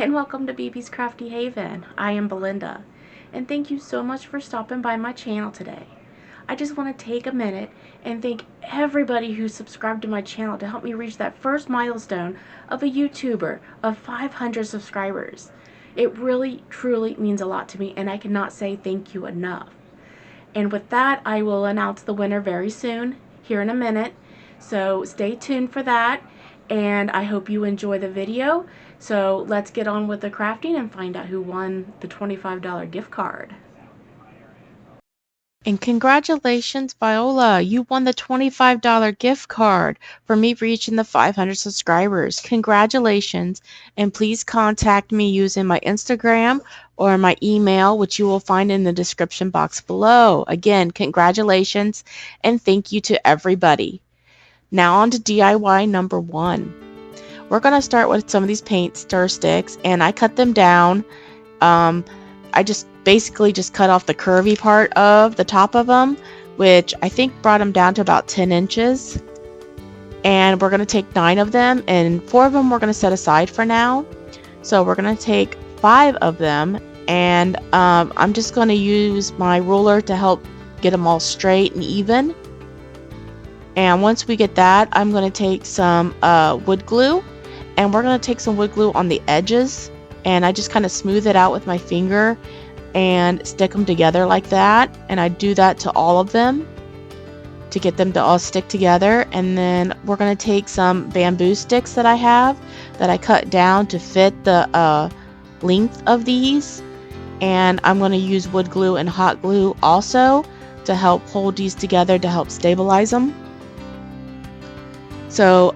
and welcome to BB's Crafty Haven. I am Belinda, and thank you so much for stopping by my channel today. I just want to take a minute and thank everybody who subscribed to my channel to help me reach that first milestone of a YouTuber of 500 subscribers. It really, truly means a lot to me, and I cannot say thank you enough. And with that, I will announce the winner very soon, here in a minute. So stay tuned for that, and I hope you enjoy the video. So let's get on with the crafting and find out who won the $25 gift card. And congratulations, Viola! You won the $25 gift card for me reaching the 500 subscribers. Congratulations! And please contact me using my Instagram or my email, which you will find in the description box below. Again, congratulations and thank you to everybody. Now on to DIY number 1. We're going to start with some of these paint stir sticks, and I cut them down. I just basically just cut off the curvy part of the top of them, which I think brought them down to about 10 inches. And we're going to take 9 of them, and 4 of them we're going to set aside for now. So we're going to take 5 of them, and I'm just going to use my ruler to help get them all straight and even. And once we get that, I'm going to take some wood glue, and we're going to take some wood glue on the edges, and I just kind of smooth it out with my finger and stick them together like that. And I do that to all of them to get them to all stick together. And then we're going to take some bamboo sticks that I have that I cut down to fit the length of these, and I'm going to use wood glue and hot glue also to help hold these together to help stabilize them. So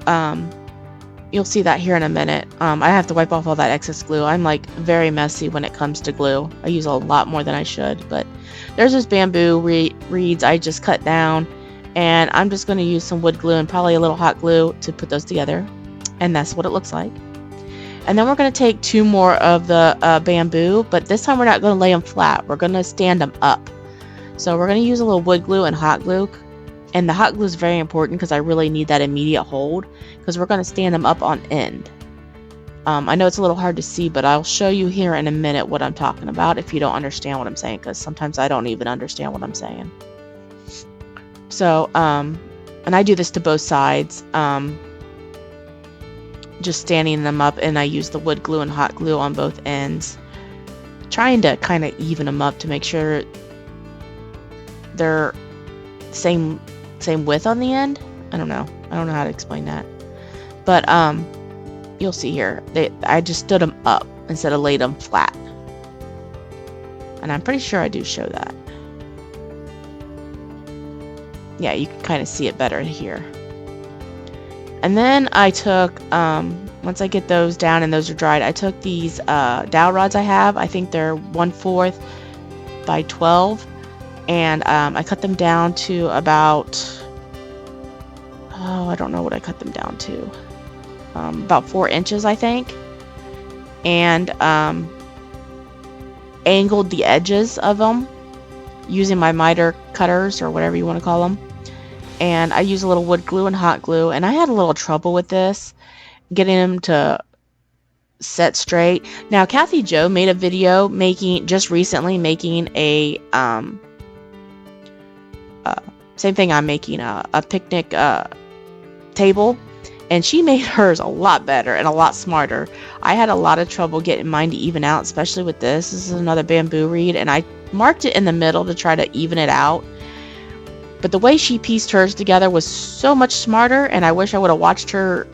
you'll see that here in a minute. I have to wipe off all that excess glue. I'm like very messy when it comes to glue. I use a lot more than I should, but there's this bamboo reeds I just cut down, and I'm just going to use some wood glue and probably a little hot glue to put those together, and that's what it looks like. And then we're going to take 2 more of the bamboo, but this time we're not going to lay them flat. We're going to stand them up. So we're going to use a little wood glue and hot glue. And the hot glue is very important because I really need that immediate hold, because we're going to stand them up on end. I know it's a little hard to see, but I'll show you here in a minute what I'm talking about if you don't understand what I'm saying, because sometimes I don't even understand what I'm saying. So, and I do this to both sides, just standing them up, and I use the wood glue and hot glue on both ends, trying to kind of even them up to make sure they're same width on the end. I don't know how to explain that, but you'll see here I just stood them up instead of laid them flat, and I'm pretty sure I do show that. Yeah, you can kind of see it better here. And then I took once I get those down and those are dried, I took these dowel rods I have. I think they're 1/4 by 12. And I cut them down to about, I don't know what I cut them down to, about 4 inches, I think. And angled the edges of them using my miter cutters, or whatever you want to call them. And I use a little wood glue and hot glue, and I had a little trouble with this, getting them to set straight. Now, Kathy Jo made a video just recently making a same thing I'm making, a picnic table, and she made hers a lot better and a lot smarter. I had a lot of trouble getting mine to even out, especially with this. This is another bamboo reed, and I marked it in the middle to try to even it out. But the way she pieced hers together was so much smarter, and I wish I would have watched her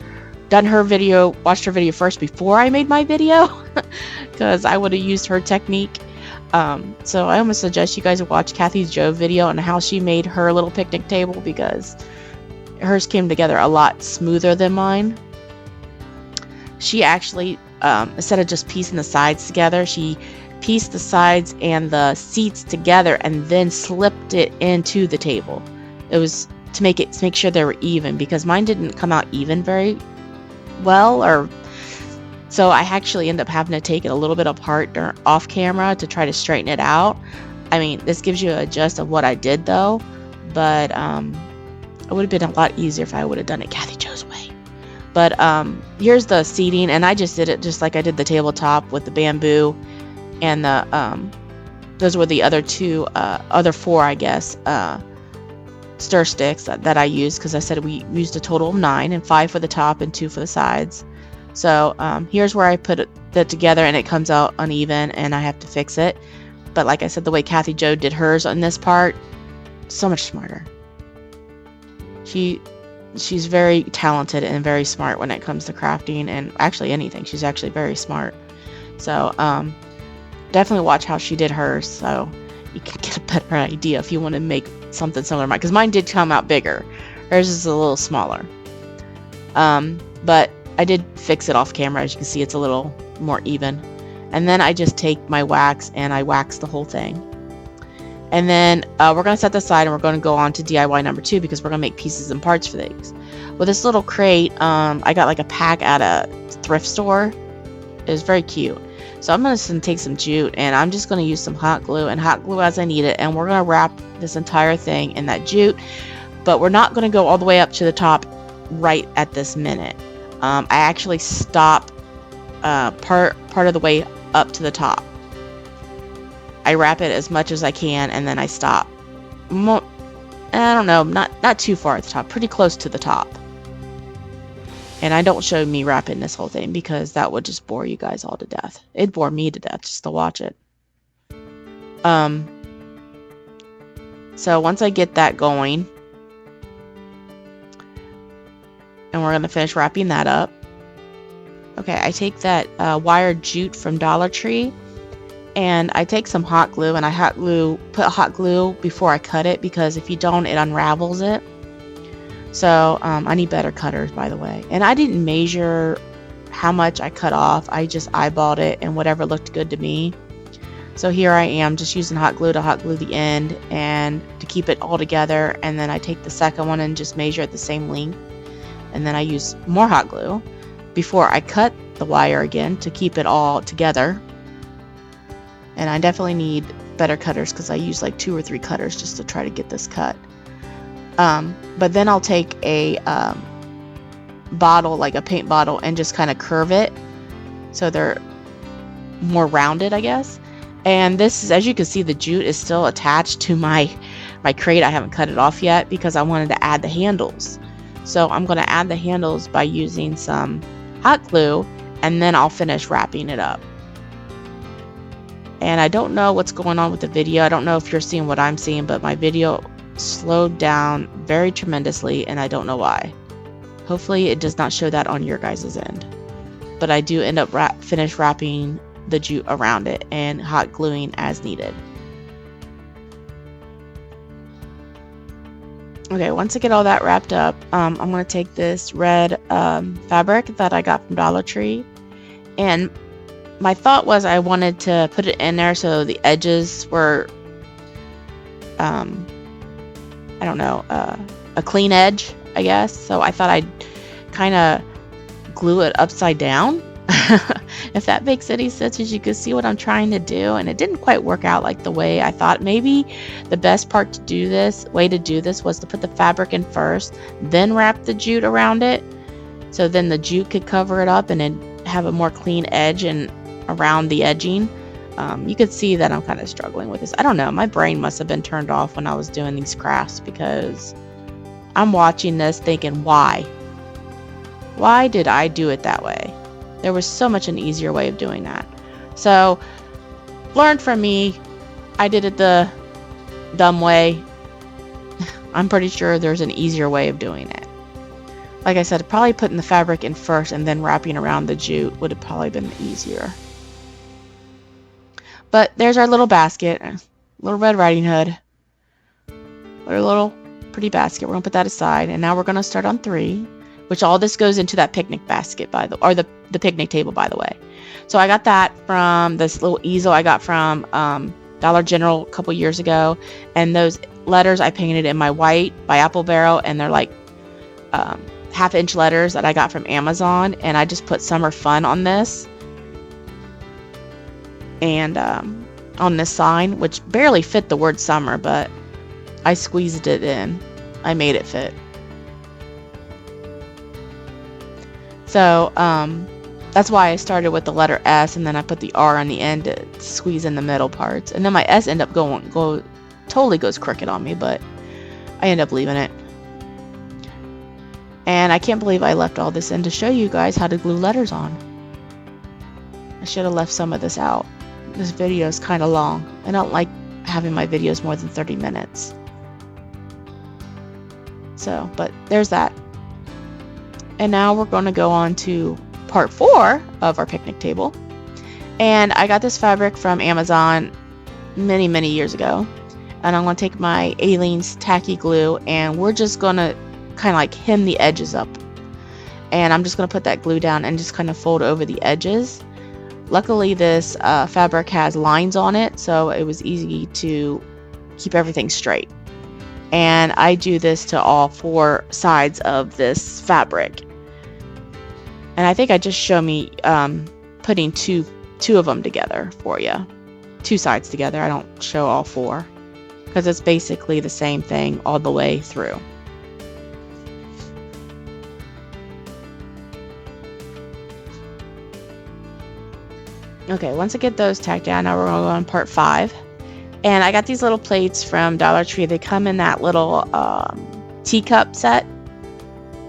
video first before I made my video, because I would have used her technique. So I almost suggest you guys watch Kathy Jo video on how she made her little picnic table, because hers came together a lot smoother than mine. She actually, instead of just piecing the sides together, she pieced the sides and the seats together and then slipped it into the table. It was to make sure they were even, because mine didn't come out even very well, so I actually end up having to take it a little bit apart off camera to try to straighten it out. I mean, this gives you a gist of what I did though, but it would have been a lot easier if I would have done it Kathy Jo's way. But here's the seating, and I just did it just like I did the tabletop with the bamboo and the those were the other four, I guess, stir sticks that I used, because I said we used a total of 9, and 5 for the top and 2 for the sides. So here's where I put that together, and it comes out uneven, and I have to fix it. But like I said, the way Kathy Jo did hers on this part, so much smarter. She's very talented and very smart when it comes to crafting, and actually anything. She's actually very smart. So definitely watch how she did hers, so you can get a better idea if you want to make something similar to mine, because mine did come out bigger. Hers is a little smaller. But I did fix it off camera. As you can see, it's a little more even. And then I just take my wax and I wax the whole thing. And then we're going to set this aside, and we're going to go on to DIY number 2, because we're going to make pieces and parts for these. With this little crate, I got like a pack at a thrift store. It was very cute. So I'm going to take some jute, and I'm just going to use some hot glue as I need it. And we're going to wrap this entire thing in that jute. But we're not going to go all the way up to the top right at this minute. I actually stop part of the way up to the top. I wrap it as much as I can, and then I stop. I don't know, not too far at the top, pretty close to the top. And I don't show me wrapping this whole thing, because that would just bore you guys all to death. It'd bore me to death just to watch it. So once I get that going, and we're going to finish wrapping that up. Okay, I take that wired jute from Dollar Tree, and I take some hot glue, and I put hot glue before I cut it, because if you don't, it unravels it. So I need better cutters, by the way. And I didn't measure how much I cut off. I just eyeballed it, and whatever looked good to me. So here I am, just using hot glue to hot glue the end and to keep it all together. And then I take the second one and just measure it the same length. And then I use more hot glue before I cut the wire again to keep it all together. And I definitely need better cutters, because I use like 2 or 3 cutters just to try to get this cut. But then I'll take a bottle, like a paint bottle, and just kind of curve it so they're more rounded, I guess. And this is, as you can see, the jute is still attached to my crate. I haven't cut it off yet, because I wanted to add the handles. So I'm going to add the handles by using some hot glue, and then I'll finish wrapping it up. And I don't know what's going on with the video. I don't know if you're seeing what I'm seeing, but my video slowed down very tremendously, and I don't know why. Hopefully it does not show that on your guys' end. But I do end up finish wrapping the jute around it and hot gluing as needed. Okay, once I get all that wrapped up, I'm going to take this red fabric that I got from Dollar Tree, and my thought was I wanted to put it in there so the edges were, I don't know, a clean edge, I guess. So I thought I'd kind of glue it upside down, if that makes any sense. As you can see what I'm trying to do, and it didn't quite work out like the way I thought. Maybe the best way to do this was to put the fabric in first, then wrap the jute around it, so then the jute could cover it up and then have a more clean edge and around the edging. You could see that I'm kind of struggling with this. I don't know, my brain must have been turned off when I was doing these crafts, because I'm watching this thinking, why did I do it that way? There was so much an easier way of doing that. So learn from me. I did it the dumb way. I'm pretty sure there's an easier way of doing it. Like I said, probably putting the fabric in first and then wrapping around the jute would have probably been easier. But there's our little basket, little Red Riding Hood, our little pretty basket. We're gonna put that aside, and now we're gonna start on 3, which all this goes into that picnic basket, or the picnic table, by the way. So I got that from this little easel I got from Dollar General a couple years ago, and those letters I painted in my white by Apple Barrel, and they're like 1/2-inch letters that I got from Amazon, and I just put summer fun on this. And on this sign, which barely fit the word summer, but I squeezed it in. I made it fit. So that's why I started with the letter S, and then I put the R on the end to squeeze in the middle parts. And then my S ended up totally goes crooked on me, but I end up leaving it. And I can't believe I left all this in to show you guys how to glue letters on. I should have left some of this out. This video is kind of long. I don't like having my videos more than 30 minutes. So, but there's that. And now we're going to go on to part 4 of our picnic table. And I got this fabric from Amazon many years ago. And I'm going to take my Taglines tacky glue, and we're just going to kind of like hem the edges up. And I'm just going to put that glue down and just kind of fold over the edges. Luckily, this fabric has lines on it, so it was easy to keep everything straight. And I do this to all 4 sides of this fabric. And I think I just show me putting two of them together for you. 2 sides together. I don't show all 4 because it's basically the same thing all the way through. Okay, once I get those tacked down, now we're going to go on part 5. And I got these little plates from Dollar Tree. They come in that little teacup set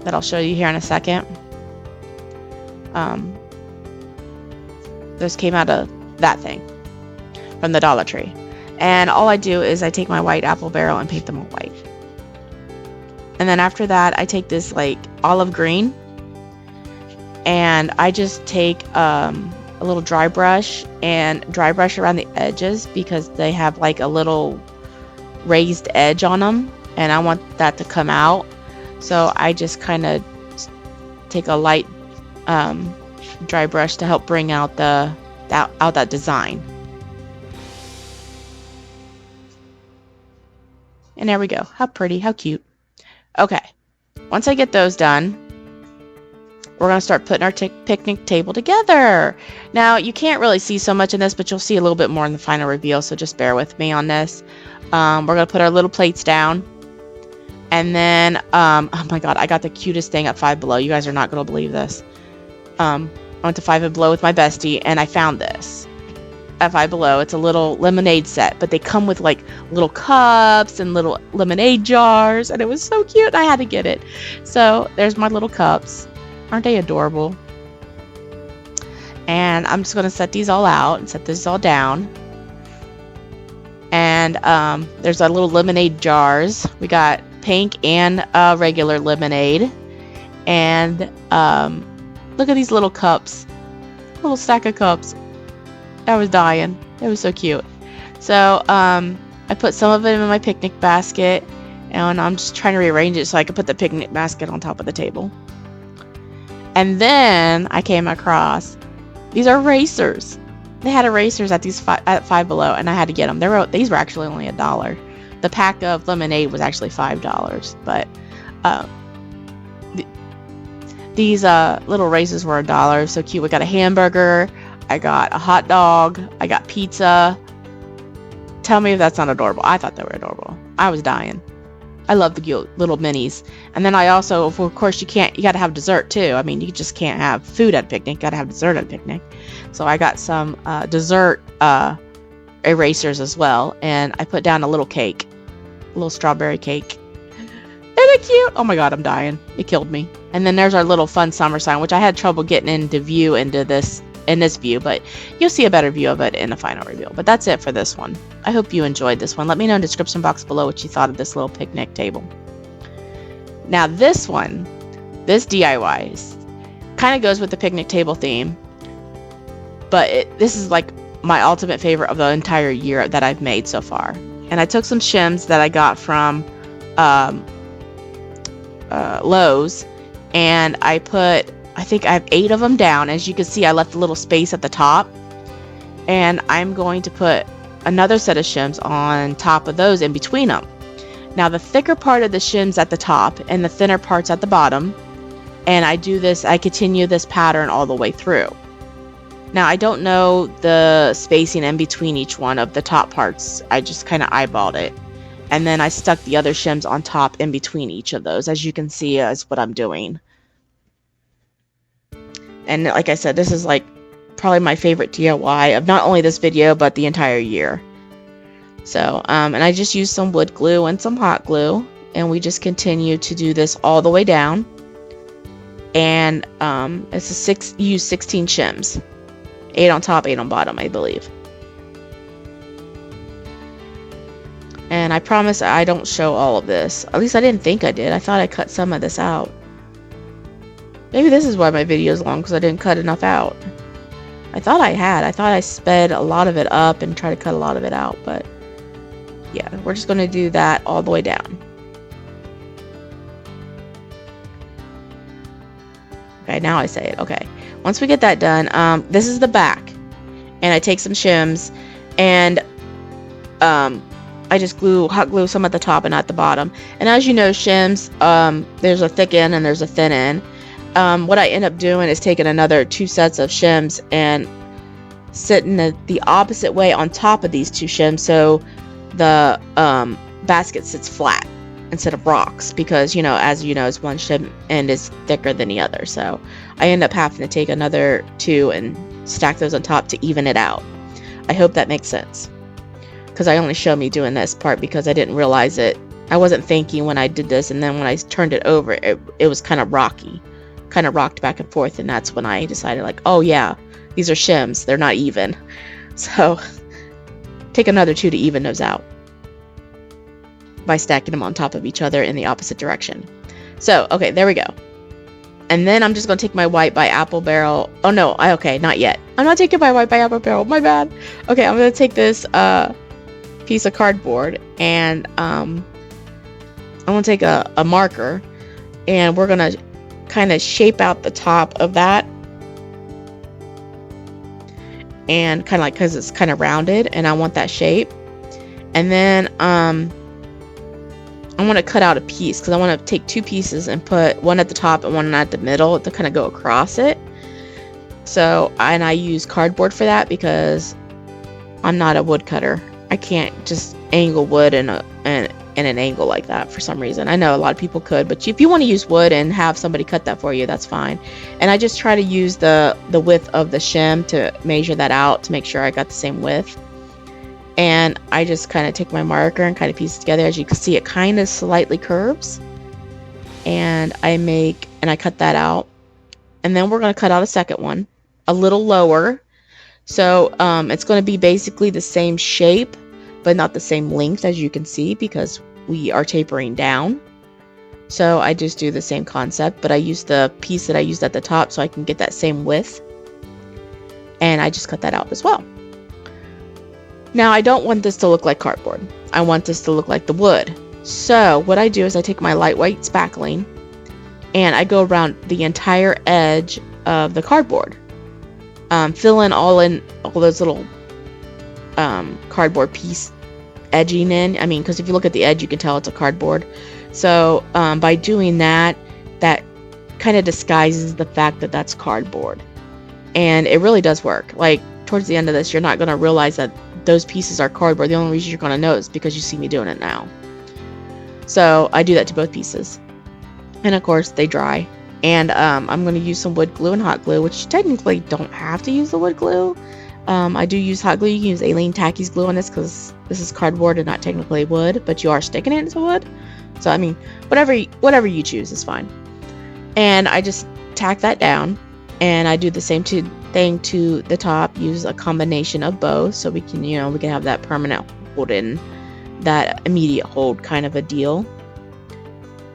that I'll show you here in a second. Those came out of that thing from the Dollar Tree. And all I do is I take my white apple barrel and paint them all white. And then after that, I take this like olive green, and I just take a little dry brush and dry brush around the edges because they have like a little raised edge on them, and I want that to come out. So I just kind of take a light dry brush to help bring out that design. And there we go. How pretty, how cute. Okay, once I get those done, we're going to start putting our picnic table together. Now, you can't really see so much in this, but you'll see a little bit more in the final reveal, so just bear with me on this. We're going to put our little plates down. And then, oh my god, I got the cutest thing at Five Below. You guys are not going to believe this. I went to Five Below with my bestie, and I found this at Five Below. It's a little lemonade set, but they come with like little cups and little lemonade jars, and it was so cute. I had to get it. So there's my little cups. Aren't they adorable? And I'm just going to set these all out and set this all down. And there's our little lemonade jars. We got pink and regular lemonade. And look at these little cups. Little stack of cups. I was dying. It was so cute. So I put some of it in my picnic basket. And I'm just trying to rearrange it so I can put the picnic basket on top of the table. And then I came across these are erasers. They had erasers at at Five Below, and I had to get them. These were actually only $1. The pack of lemonade was actually $5, but these little erasers were $1. So cute. We got a hamburger. I got a hot dog. I got pizza. Tell me if that's not adorable. I thought they were adorable. I was dying. I love the cute little minis. And then I also, of course, you got to have dessert too. I mean, you just can't have food at a picnic. You got to have dessert at a picnic. So I got some dessert erasers as well. And I put down a little cake, a little strawberry cake. Isn't it cute? Oh my god, I'm dying. It killed me. And then there's our little fun summer sign, which I had trouble getting in this view, but you'll see a better view of it in the final reveal. But that's it for this one. I hope you enjoyed this one. Let me know in the description box below what you thought of this little picnic table. Now this one, this DIY kind of goes with the picnic table theme, but this is like my ultimate favorite of the entire year that I've made so far. And I took some shims that I got from Lowe's, and I think I have 8 of them down. As you can see, I left a little space at the top, and I'm going to put another set of shims on top of those in between them. Now the thicker part of the shims at the top and the thinner parts at the bottom, and I continue this pattern all the way through. Now I don't know the spacing in between each one of the top parts. I just kind of eyeballed it, and then I stuck the other shims on top in between each of those. As you can see, is what I'm doing. And like I said, this is like probably my favorite DIY of not only this video, but the entire year. So, and I just used some wood glue and some hot glue, and we just continue to do this all the way down. And it's you use 16 shims, 8 on top, 8 on bottom, I believe. And I promise I don't show all of this. At least I didn't think I did. I thought I cut some of this out. Maybe this is why my video is long, because I didn't cut enough out. I thought I had. I thought I sped a lot of it up and tried to cut a lot of it out, but yeah, we're just going to do that all the way down. Okay, now I say it. Okay, once we get that done, this is the back, and I take some shims, and I just hot glue some at the top and at the bottom. And as you know, shims, there's a thick end and there's a thin end. What I end up doing is taking another 2 sets of shims and sitting the opposite way on top of these 2 shims, so the basket sits flat instead of rocks, because as you know, one shim end is thicker than the other. So I end up having to take another 2 and stack those on top to even it out. I hope that makes sense, because I only showed me doing this part because I didn't realize it. I wasn't thinking when I did this, and then when I turned it over, it was kind of rocky, kind of rocked back and forth, and that's when I decided, like, oh yeah, these are shims, they're not even. So take another 2 to even those out by stacking them on top of each other in the opposite direction. So okay, there we go. And then I'm just going to take my white by apple barrel. Oh no, okay, not yet. I'm not taking my white by apple barrel, my bad. Okay, I'm going to take this piece of cardboard, and I'm going to take a marker, and we're going to kind of shape out the top of that, and kind of like, because it's kind of rounded and I want that shape. And then I want to cut out a piece, because I want to take 2 pieces and put one at the top and one at the middle to kind of go across it. So, and I use cardboard for that because I'm not a woodcutter. I can't just angle wood in an angle like that for some reason. I know a lot of people could, but if you want to use wood and have somebody cut that for you, that's fine. And I just try to use the width of the shim to measure that out to make sure I got the same width. And I just kind of take my marker and kind of piece it together. As you can see, it kind of slightly curves. And I cut that out. And then we're going to cut out a second one, a little lower. So it's going to be basically the same shape, but not the same length, as you can see, because we are tapering down. So I just do the same concept, but I use the piece that I used at the top so I can get that same width. And I just cut that out as well. Now, I don't want this to look like cardboard. I want this to look like the wood. So what I do is I take my lightweight spackling and I go around the entire edge of the cardboard. Fill in all those little cardboard piece edging in. I mean, because if you look at the edge, you can tell it's a cardboard. So by doing that, that kind of disguises the fact that that's cardboard. And it really does work. Like, towards the end of this, you're not going to realize that those pieces are cardboard. The only reason you're going to know is because you see me doing it now. So I do that to both pieces. And of course, they dry. And I'm going to use some wood glue and hot glue, which technically don't have to use the wood glue. I do use hot glue. You can use Alene Tacky's glue on this because this is cardboard and not technically wood, but you are sticking it into wood. So, I mean, whatever you choose is fine. And I just tack that down. And I do the same thing to the top. Use a combination of both so we can have that permanent hold in, that immediate hold kind of a deal.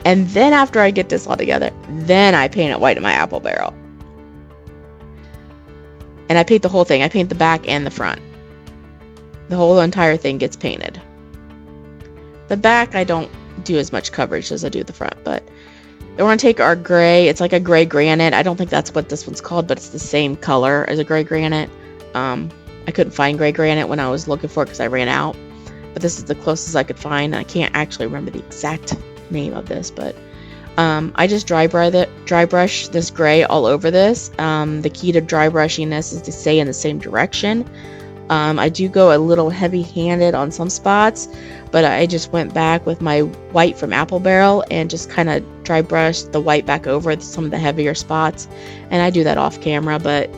And then after I get this all together, then I paint it white in my apple barrel. And I paint the whole thing. I paint the back and the front. The whole entire thing gets painted. The back, I don't do as much coverage as I do the front, but we're going to take our gray. It's like a gray granite. I don't think that's what this one's called, but it's the same color as a gray granite. I couldn't find gray granite when I was looking for it because I ran out. But this is the closest I could find. I can't actually remember the exact name of this, but I just dry brush this gray all over this. The key to dry brushing this is to stay in the same direction. I do go a little heavy-handed on some spots, but I just went back with my white from Apple Barrel and just kind of dry brushed the white back over some of the heavier spots. And I do that off camera, but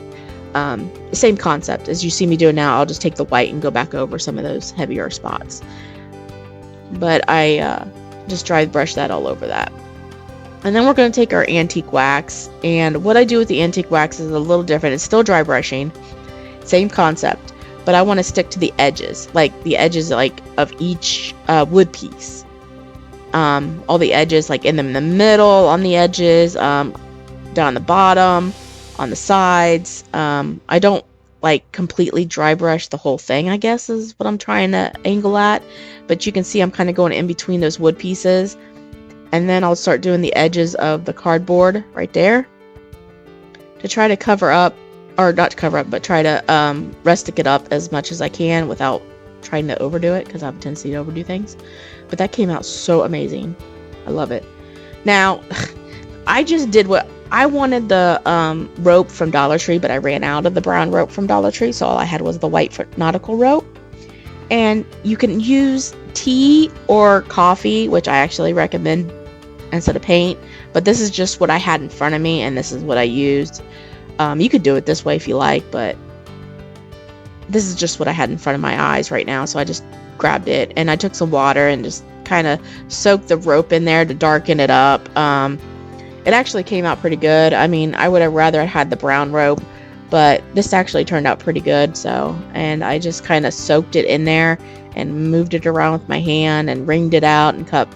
same concept as you see me doing now. I'll just take the white and go back over some of those heavier spots. But I just dry brush that all over that. And then we're going to take our antique wax, and what I do with the antique wax is a little different. It's still dry brushing, same concept, but I want to stick to the edges, like the edges like of each wood piece. All the edges, like in the middle, on the edges, down the bottom, on the sides. I don't like completely dry brush the whole thing, I guess is what I'm trying to angle at, but you can see I'm kind of going in between those wood pieces. And then I'll start doing the edges of the cardboard right there to try to cover up, or not to cover up, but try to rustic it up as much as I can without trying to overdo it, because I have a tendency to overdo things. But that came out so amazing. I love it. Now, I just did what I wanted, the rope from Dollar Tree, but I ran out of the brown rope from Dollar Tree, so all I had was the white nautical rope. And you can use tea or coffee, which I actually recommend instead of paint, but this is just what I had in front of me, and this is what I used. You could do it this way if you like, but this is just what I had in front of my eyes right now, so I just grabbed it, and I took some water and just kind of soaked the rope in there to darken it up. It actually came out pretty good. I mean, I would have rather had the brown rope, but this actually turned out pretty good. So, and I just kind of soaked it in there and moved it around with my hand and wringed it out and kept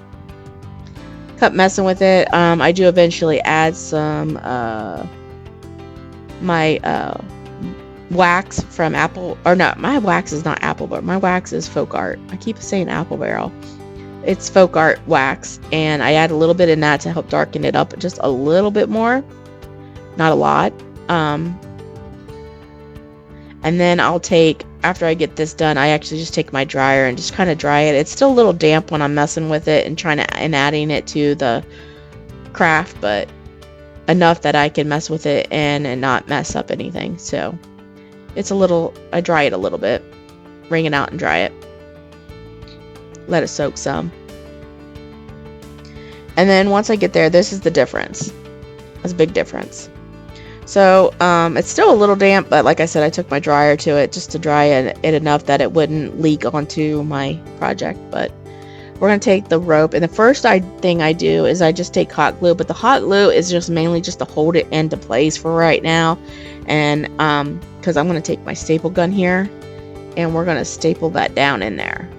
messing with it. I do eventually add some my wax from Apple, or no, my wax is not Apple, but my wax is Folk Art. I keep saying Apple Barrel. It's Folk Art wax, and I add a little bit in that to help darken it up just a little bit more, not a lot. And then I'll take, after I get this done, I actually just take my dryer and just kind of dry it. It's still a little damp when I'm messing with it and adding it to the craft, but enough that I can mess with it and not mess up anything. So it's a little, I dry it a little bit, wring it out and dry it. Let it soak some. And then once I get there, this is the difference. That's a big difference. So it's still a little damp, but like I said, I took my dryer to it just to dry it enough that it wouldn't leak onto my project. But we're going to take the rope, and the first thing I do is I just take hot glue, but the hot glue is just mainly just to hold it into place for right now. And because I'm going to take my staple gun here and we're going to staple that down in there.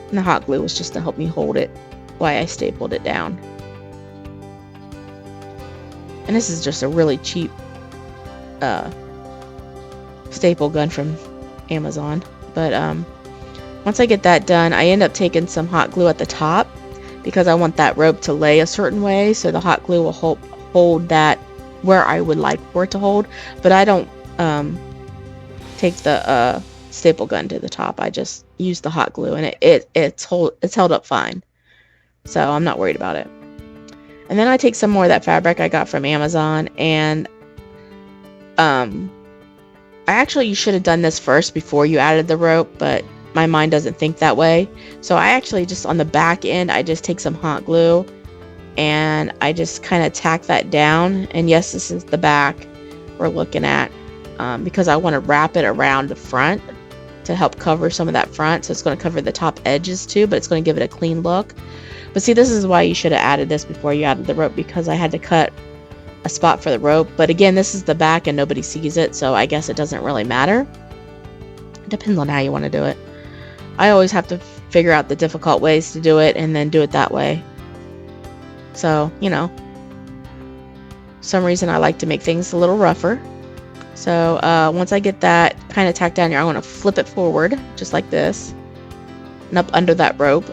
And the hot glue was just to help me hold it while I stapled it down. And this is just a really cheap staple gun from Amazon. But once I get that done, I end up taking some hot glue at the top because I want that rope to lay a certain way, so the hot glue will hold that where I would like for it to hold. But I don't take the staple gun to the top. I just use the hot glue, and it's held up fine, so I'm not worried about it. And then I take some more of that fabric I got from Amazon, and you should have done this first before you added the rope, but my mind doesn't think that way. So I actually just, on the back end, I just take some hot glue and I just kind of tack that down. And yes, this is the back we're looking at, because I want to wrap it around the front to help cover some of that front. So it's going to cover the top edges too, but it's going to give it a clean look. But see, this is why you should have added this before you added the rope, because I had to cut a spot for the rope. But again, this is the back and nobody sees it, so I guess it doesn't really matter. It depends on how you want to do it. I always have to figure out the difficult ways to do it and then do it that way. So, you know, some reason I like to make things a little rougher. So once I get that kind of tacked down here, I want to flip it forward just like this and up under that rope.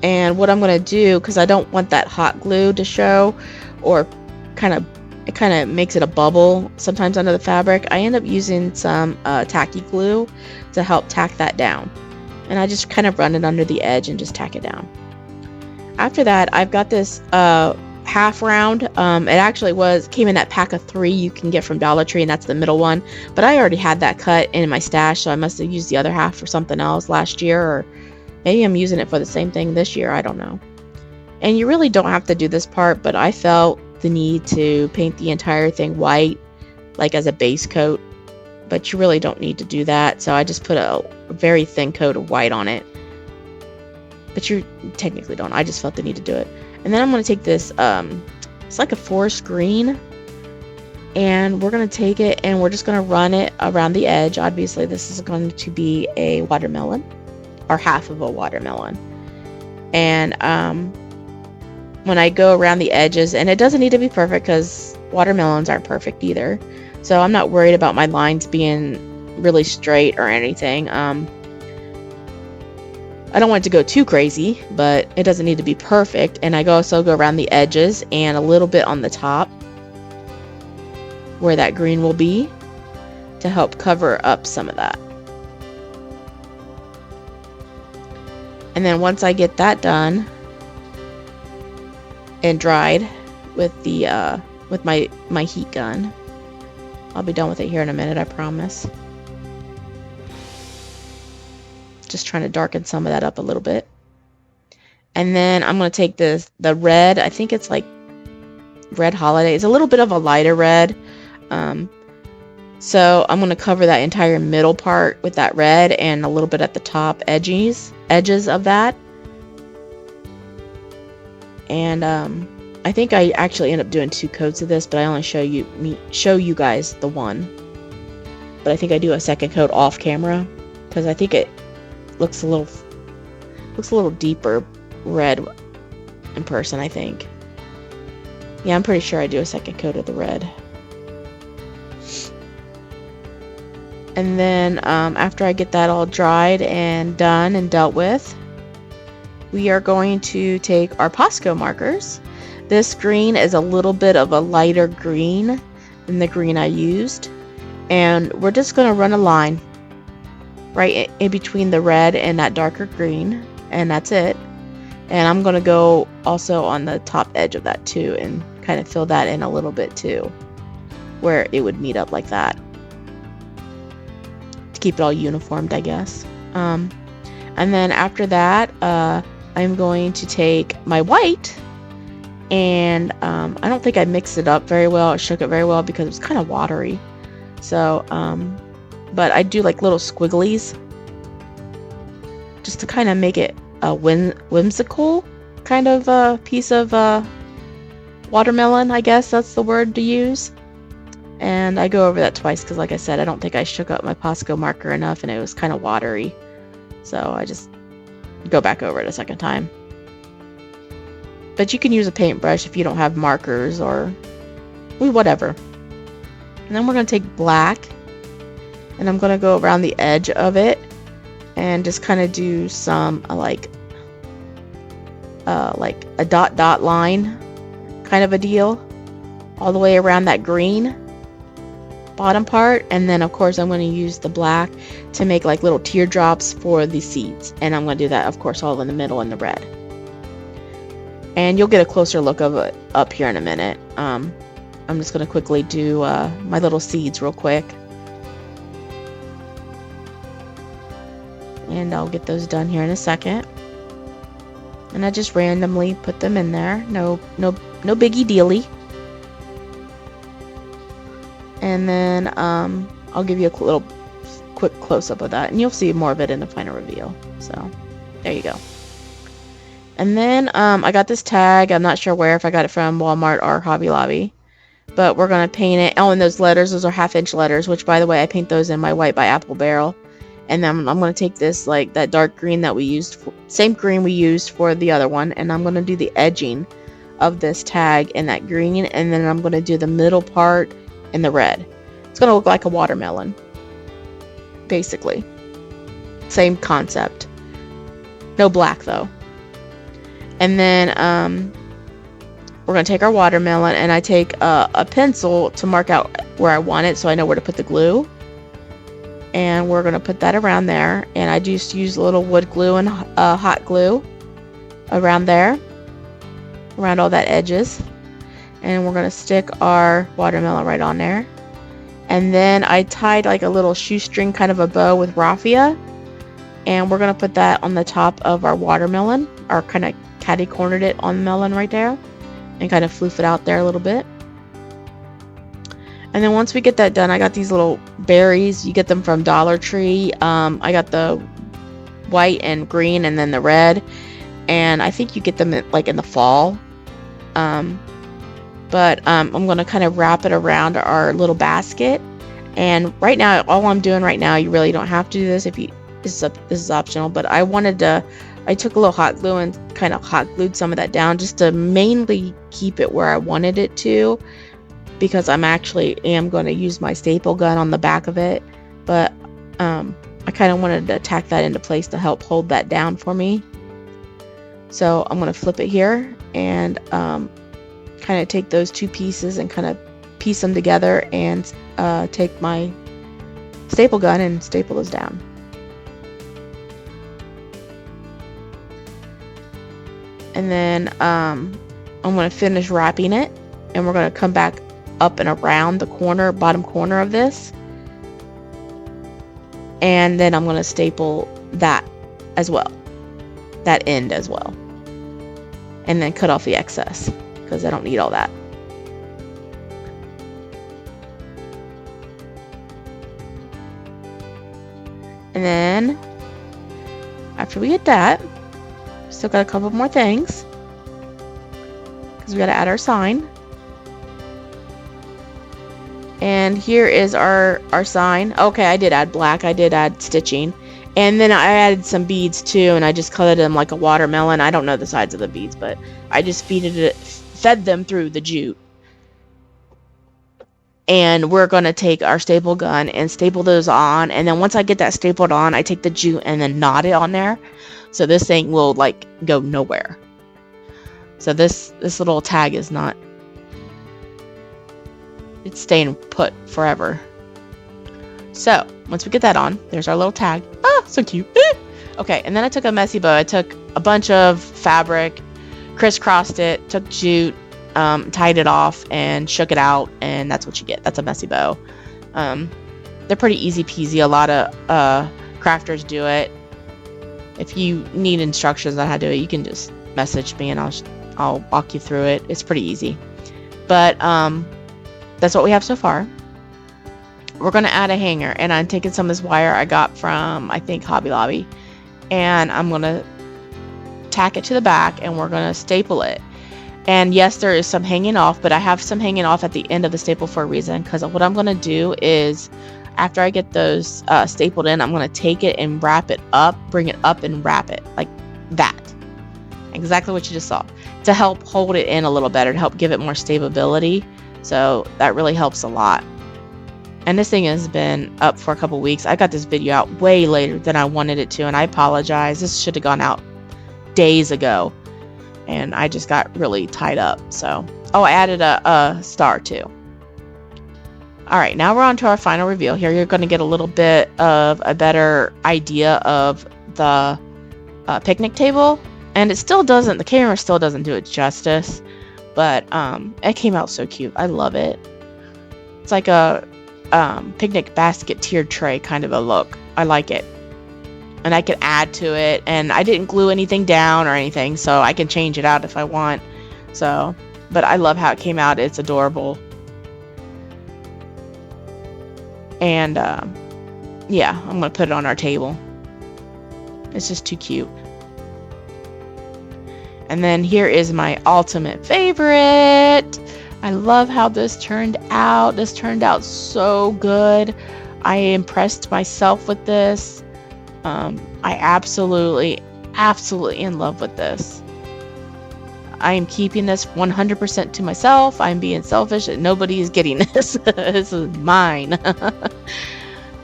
And what I'm going to do, because I don't want that hot glue to show, or it kind of makes it a bubble sometimes under the fabric, I end up using some tacky glue to help tack that down. And I just kind of run it under the edge and just tack it down. After that, I've got this half round. It actually came in that pack of 3 you can get from Dollar Tree, and that's the middle one. But I already had that cut in my stash, so I must have used the other half for something else last year, or maybe I'm using it for the same thing this year. I don't know. And you really don't have to do this part, but I felt the need to paint the entire thing white, like as a base coat. But you really don't need to do that, so I just put a very thin coat of white on it. But you technically don't. I just felt the need to do it. And then I'm going to take this, it's like a forest green, and we're going to take it and we're just going to run it around the edge. Obviously, this is going to be a watermelon, or half of a watermelon. And when I go around the edges, and it doesn't need to be perfect because watermelons aren't perfect either, so I'm not worried about my lines being really straight or anything. I don't want it to go too crazy, but it doesn't need to be perfect. And I also go around the edges and a little bit on the top where that green will be to help cover up some of that. And then once I get that done and dried with the with my heat gun, I'll be done with it here in a minute, I promise. Just trying to darken some of that up a little bit. And then I'm going to take the red, I think it's like Red Holiday. It's a little bit of a lighter red. So I'm going to cover that entire middle part with that red and a little bit at the top edges of that. And I think I actually end up doing 2 coats of this, but I only show you guys the one. But I think I do a second coat off camera because I think it looks a little deeper red in person, I think. Yeah, I'm pretty sure I do a second coat of the red. And then after I get that all dried and done and dealt with, we are going to take our Posco markers. This green is a little bit of a lighter green than the green I used. And we're just going to run a line right in between the red and that darker green, and that's it. And I'm going to go also on the top edge of that too and kind of fill that in a little bit too, where it would meet up like that, to keep it all uniformed, I guess. And then after that, I'm going to take my white, and I don't think I mixed it up very well, or shook it very well, because it was kind of watery. So but I do like little squigglies just to kind of make it a whimsical kind of piece of watermelon, I guess that's the word to use. And I go over that twice because, like I said, I don't think I shook up my Posco marker enough and it was kind of watery. So I just go back over it a second time. But you can use a paintbrush if you don't have markers or whatever. And then we're going to take black, and I'm going to go around the edge of it and just kind of do some like a dot line kind of a deal all the way around that green bottom part. And then of course I'm going to use the black to make like little teardrops for the seeds, and I'm going to do that of course all in the middle in the red. And you'll get a closer look of it up here in a minute. I'm just going to quickly do my little seeds real quick. And I'll get those done here in a second. And I just randomly put them in there. No biggie dealy. And then I'll give you a little quick close-up of that. And you'll see more of it in the final reveal. So, there you go. And then I got this tag. I'm not sure if I got it from Walmart or Hobby Lobby. But we're going to paint it. Oh, and those letters, those are 1/2-inch letters, which, by the way, I paint those in my white by Apple Barrel. And then I'm going to take this, like, that dark green that we used, same green we used for the other one, and I'm going to do the edging of this tag in that green, and then I'm going to do the middle part in the red. It's going to look like a watermelon, basically. Same concept. No black, though. And then we're going to take our watermelon, and I take a pencil to mark out where I want it so I know where to put the glue. And we're going to put that around there. And I just use a little wood glue and hot glue around there, around all that edges. And we're going to stick our watermelon right on there. And then I tied like a little shoestring kind of a bow with raffia. And we're going to put that on the top of our watermelon. Or kind of catty cornered it on the melon right there. And kind of floof it out there a little bit. And then once we get that done, I got these little berries. You get them from Dollar Tree. I got the white and green and then the red. And I think you get them in, like in the fall. But I'm going to kind of wrap it around our little basket. And right now, all I'm doing right now, you really don't have to do this if you. This is optional. But I took a little hot glue and kind of hot glued some of that down just to mainly keep it where I wanted it to, because I'm going to use my staple gun on the back of it. But I kind of wanted to tack that into place to help hold that down for me. So I'm going to flip it here and kind of take those two pieces and kind of piece them together and take my staple gun and staple those down. And then I'm going to finish wrapping it, and we're going to come back up and around the bottom corner of this, and then I'm going to staple that as well, that end as well, and then cut off the excess because I don't need all that. And then after we get that, still got a couple more things because we got to add our sign. And here is our sign. Okay, I did add black. I did add stitching. And then I added some beads too, and I just colored them like a watermelon. I don't know the size of the beads, but I just fed them through the jute. And we're going to take our staple gun and staple those on. And then once I get that stapled on, I take the jute and then knot it on there. So this thing will like go nowhere. So this little tag is not, it's staying put forever. So once we get that on, there's our little tag. Ah, so cute. Okay, and then I took a messy bow. I took a bunch of fabric, crisscrossed it, took jute, tied it off, and shook it out, and that's what you get. That's a messy bow. They're pretty easy peasy. A lot of crafters do it. If you need instructions on how to do it, you can just message me and I'll walk you through it. It's pretty easy. But that's what we have so far. We're going to add a hanger, and I'm taking some of this wire I got from, I think, Hobby Lobby, and I'm going to tack it to the back, and we're going to staple it. And yes, there is some hanging off, but I have some hanging off at the end of the staple for a reason, because what I'm going to do is, after I get those stapled in, I'm going to take it and wrap it up, bring it up and wrap it like that. Exactly what you just saw, to help hold it in a little better, to help give it more stability. So that really helps a lot. And this thing has been up for a couple weeks. I got this video out way later than I wanted it to, and I apologize. This should have gone out days ago, and I just got really tied up. So, oh, I added a star too. All right, now we're on to our final reveal. Here you're going to get a little bit of a better idea of the picnic table, and it still doesn't, the camera still doesn't do it justice, but it came out so cute. I love it. It's like a picnic basket tiered tray kind of a look. I like it, and I can add to it, and I didn't glue anything down or anything, so I can change it out if I want. So, but I love how it came out. It's adorable. And yeah, I'm gonna put it on our table. It's just too cute. And then here is my ultimate favorite. I love how this turned out. This turned out so good. I impressed myself with this. I absolutely in love with this. I am keeping this 100% to myself. I'm being selfish. Nobody is getting this. This is mine.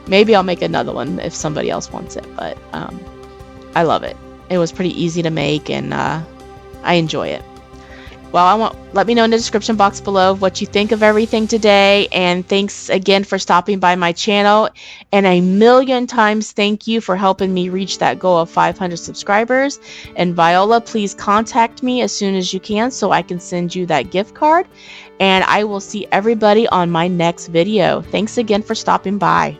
Maybe I'll make another one if somebody else wants it, but I love it. It was pretty easy to make, and I enjoy it. Well, let me know in the description box below what you think of everything today, and thanks again for stopping by my channel, and a million times thank you for helping me reach that goal of 500 subscribers. And Viola, please contact me as soon as you can so I can send you that gift card, and I will see everybody on my next video. Thanks again for stopping by.